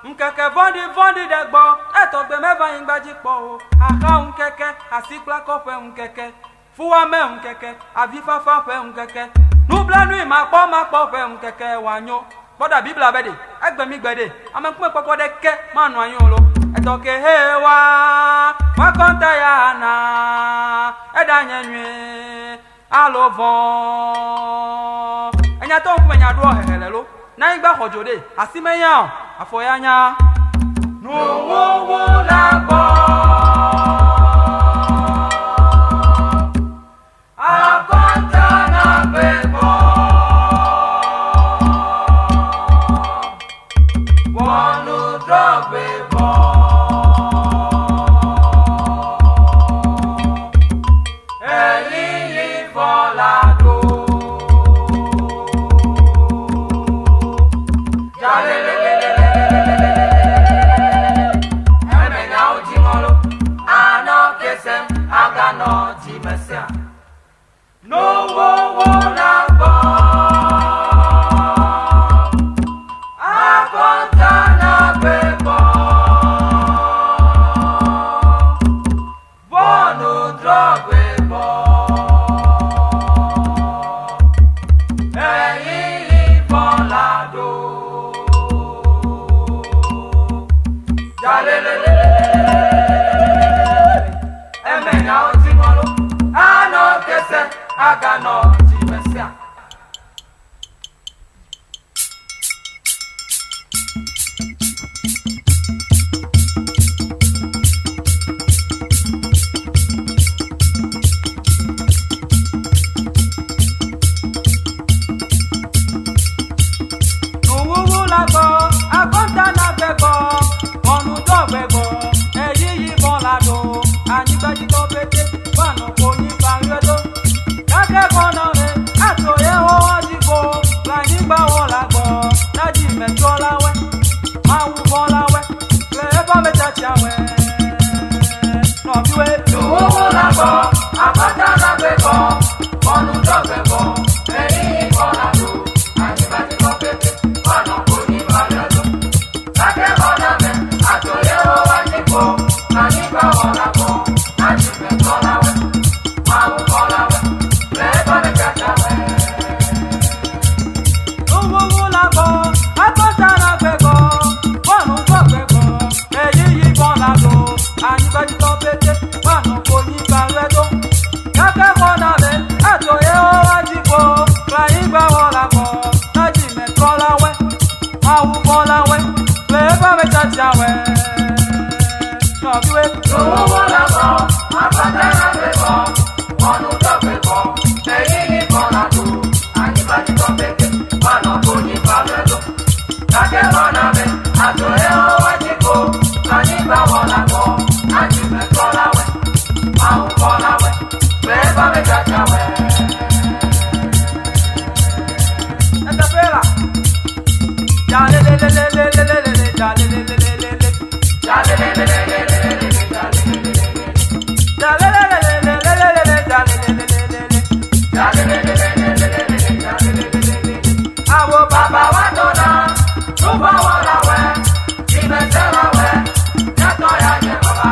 Nkeke vondi degbo etogbe meva ingbaji po aha nkeke asikla kofe nkeke fuwa me nkeke avifafa fe nkeke nubla nu ma po fe nkeke wanyo boda bibla bede egbe mi gbede amekunme popo de ke manu ayon lo etoke hewa wakonta ya na edanye nwe alovon enya to nkume nya do hehele lo na igba hojode asimeyan afoyanya no wo la bo akonta na bebo wonu drop bebo eli volado no wo la bo akonta na bebo bonu drop bebo eyi volado jalelele emenya otimolo ano kese agano jimesia nuwu lago akonta na bebo onu do bebo eyi yi bolado ani gbaji ko pete banu ko ni banredo kake kono re ato ye o odibo la ni gba wo lago naji meto lawe mawu bo lawe le ba me chacha we no biwe nuwu lago akonta na bebo onu do bebo eyi bolado ani gbaji ko pete banu ko ni banredo kake kono re ato ye o odibo la ni gba wo lago naji meto lawe mawu bo lawe le ba me chacha we nuwu lago akonta na bebo bonu do bebo eyi yi bolado ani gbaji ko pete banu ko ni banredo kake kono re ato ye o odibo la ni gba wo lago naji meto lawe mawu bo lawe le ba me chacha we no biwe nuwu lago akonta na bebo bonu do bebo eyi yi bolado ani gbaji ko pete banu ko ni banredo kake kono re ato ye o odibo la ni gba wo lago naji meto lawe mawu bo lawe le ba me chacha we awo baba wa dona ruba wala we imesela we yato ya je baba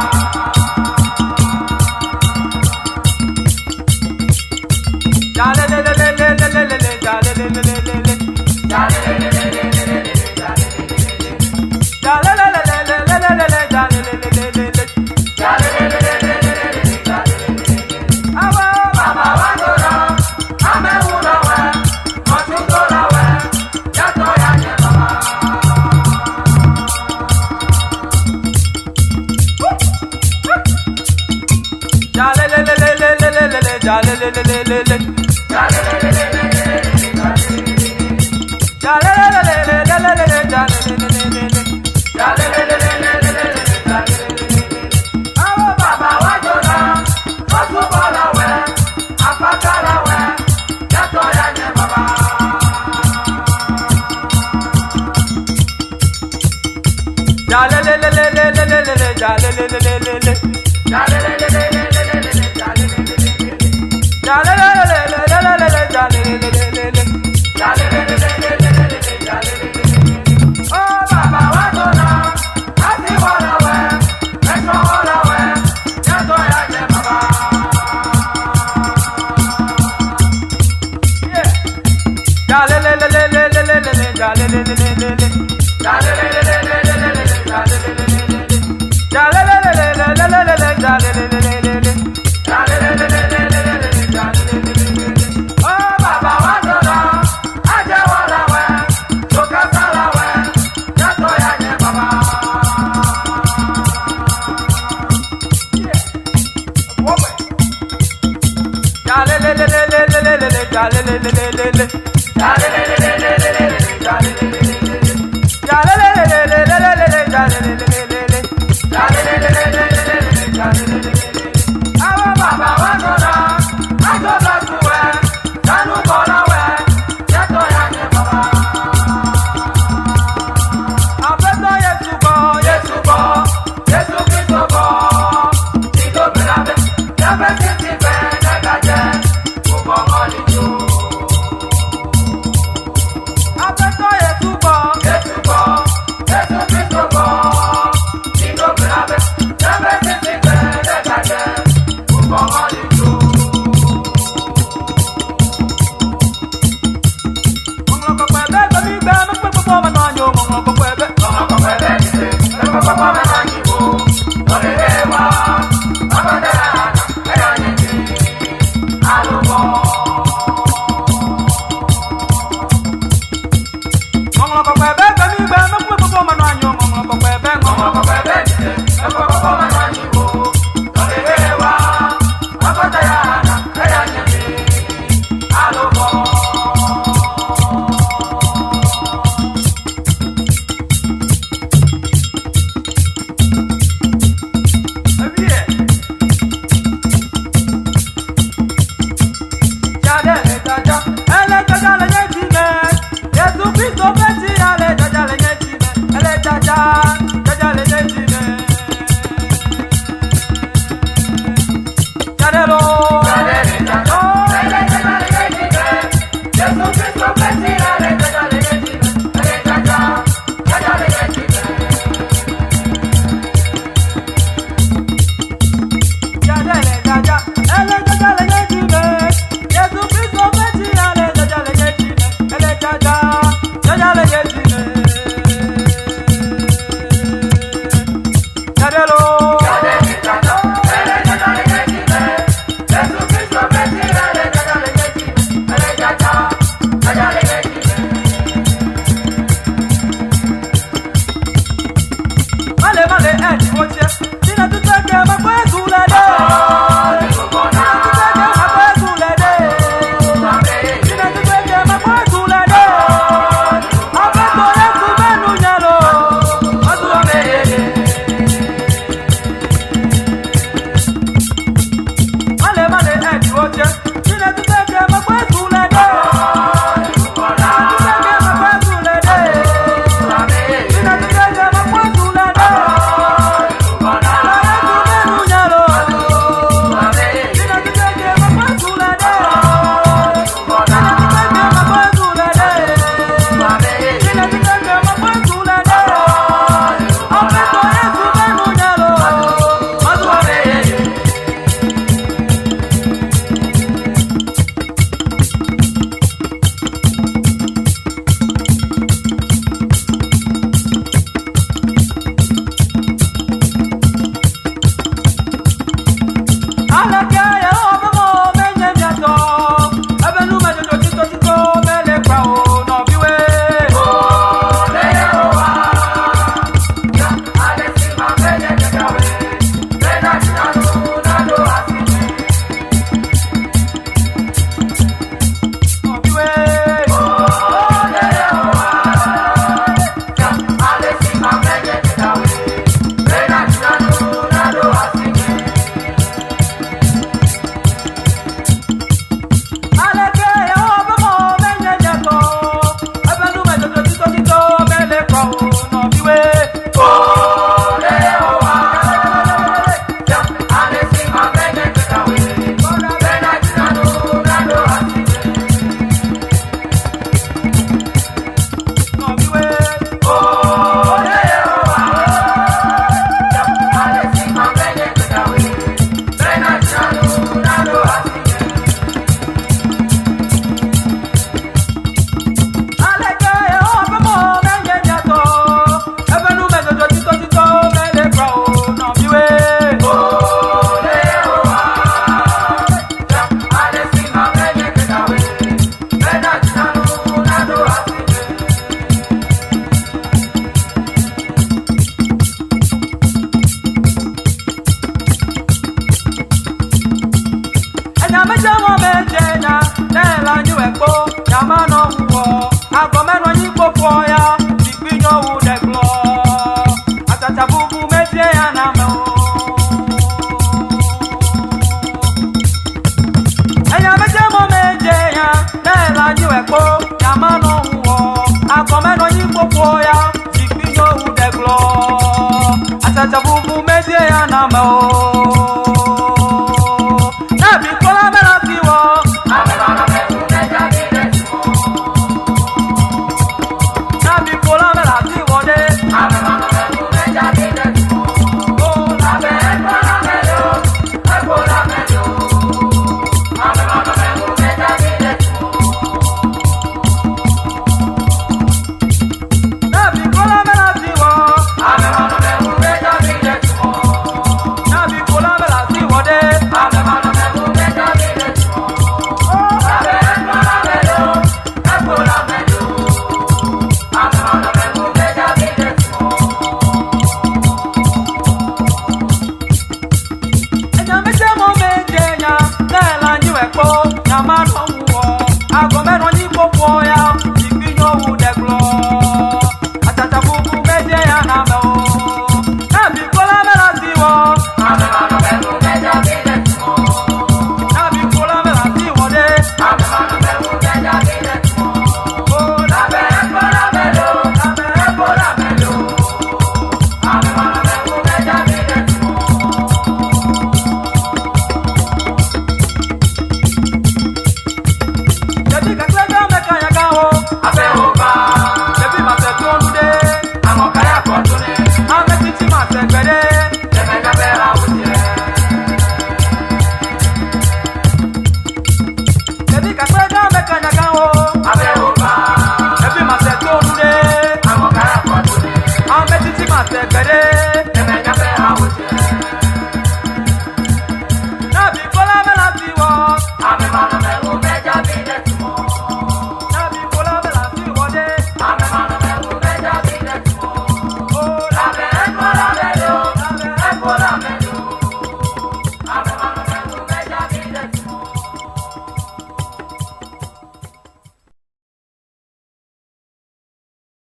Jaja,